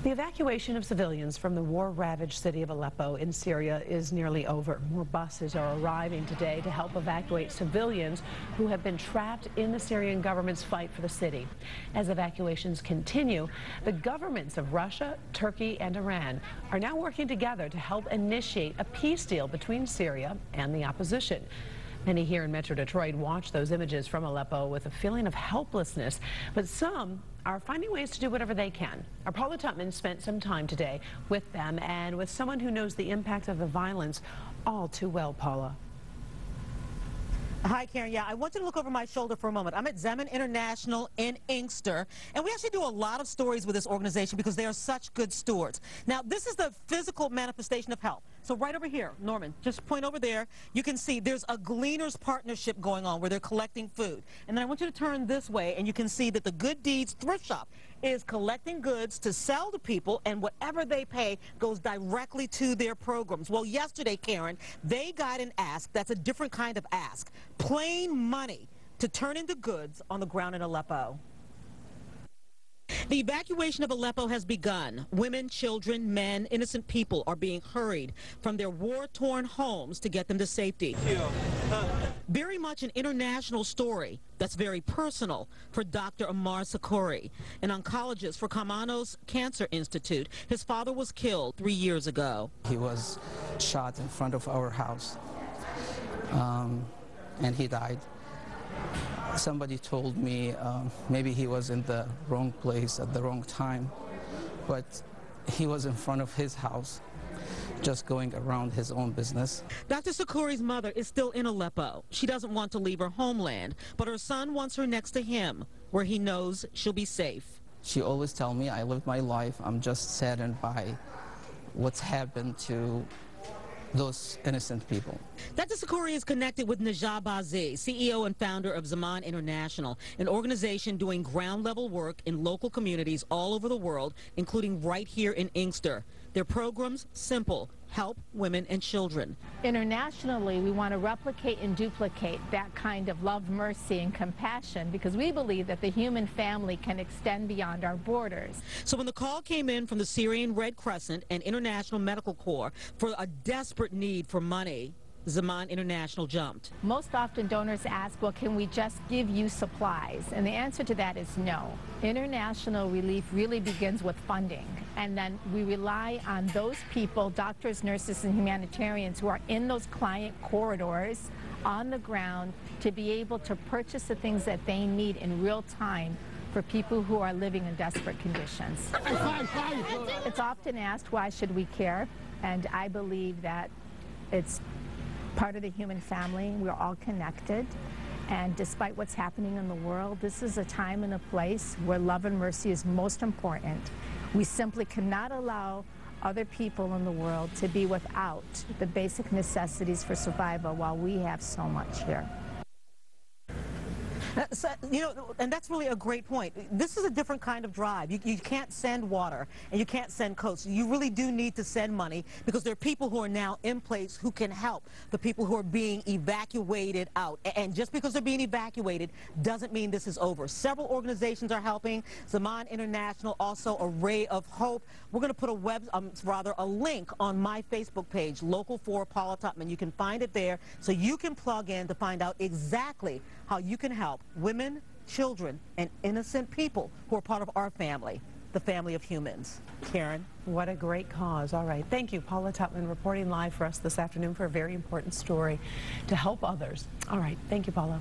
The evacuation of civilians from the war-ravaged city of Aleppo in Syria is nearly over. More buses are arriving today to help evacuate civilians who have been trapped in the Syrian government's fight for the city. As evacuations continue, the governments of Russia, Turkey, and Iran are now working together to help initiate a peace deal between Syria and the opposition. Many here in Metro Detroit watch those images from Aleppo with a feeling of helplessness, but some are finding ways to do whatever they can. Our Paula Tutman spent some time today with them and with someone who knows the impact of the violence all too well. Paula. Hi, Karen. Yeah, I want you to look over my shoulder for a moment. I'm at Zeman International in Inkster, and we actually do a lot of stories with this organization because they are such good stewards. Now, this is the physical manifestation of help. So right over here, Norman, just point over there. You can see there's a Gleaners partnership going on where they're collecting food. And then I want you to turn this way, and you can see that the Good Deeds Thrift Shop is collecting goods to sell to people, and whatever they pay goes directly to their programs. Well, yesterday, Karen, they got an ask. That's a different kind of ask. Plain money to turn into goods on the ground in Aleppo. The evacuation of Aleppo has begun. Women, children, men, innocent people are being hurried from their war-torn homes to get them to safety. Very much an international story that's very personal for Dr. Ammar Sukari, an oncologist for Karmanos Cancer Institute. His father was killed 3 years ago. He was shot in front of our house, and he died. Somebody told me maybe he was in the wrong place at the wrong time, but he was in front of his house, just going around his own business. Dr. Sukari's mother is still in Aleppo. She doesn't want to leave her homeland, but her son wants her next to him, where he knows she'll be safe. She always tells me, I lived my life, I'm just saddened by what's happened to those innocent people. Dr. Sukari is connected with Najah Bazi, CEO and founder of Zaman International, an organization doing ground-level work in local communities all over the world, including right here in Inkster. Their programs, simple: help women and children. Internationally, we want to replicate and duplicate that kind of love, mercy, and compassion because we believe that the human family can extend beyond our borders. So when the call came in from the Syrian Red Crescent and International Medical Corps for a desperate need for money, Zaman International jumped. Most often donors ask, well, can we just give you supplies? And the answer to that is no. International relief really begins with funding. And then we rely on those people, doctors, nurses, and humanitarians who are in those client corridors on the ground to be able to purchase the things that they need in real time for people who are living in desperate conditions. It's often asked, why should we care? And I believe that it's part of the human family. We're all connected, and despite what's happening in the world, this is a time and a place where love and mercy is most important. We simply cannot allow other people in the world to be without the basic necessities for survival while we have so much here. So, and that's really a great point. This is a different kind of drive. You can't send water and you can't send coats. You really do need to send money because there are people who are now in place who can help the people who are being evacuated out. And just because they're being evacuated doesn't mean this is over. Several organizations are helping. Zaman International, also a Ray of Hope. We're going to put a link on my Facebook page, Local for Paula Tutman. You can find it there so you can plug in to find out exactly how you can help women, children, and innocent people who are part of our family, the family of humans. Karen? What a great cause. All right. Thank you, Paula Tutman, reporting live for us this afternoon for a very important story to help others. All right. Thank you, Paula.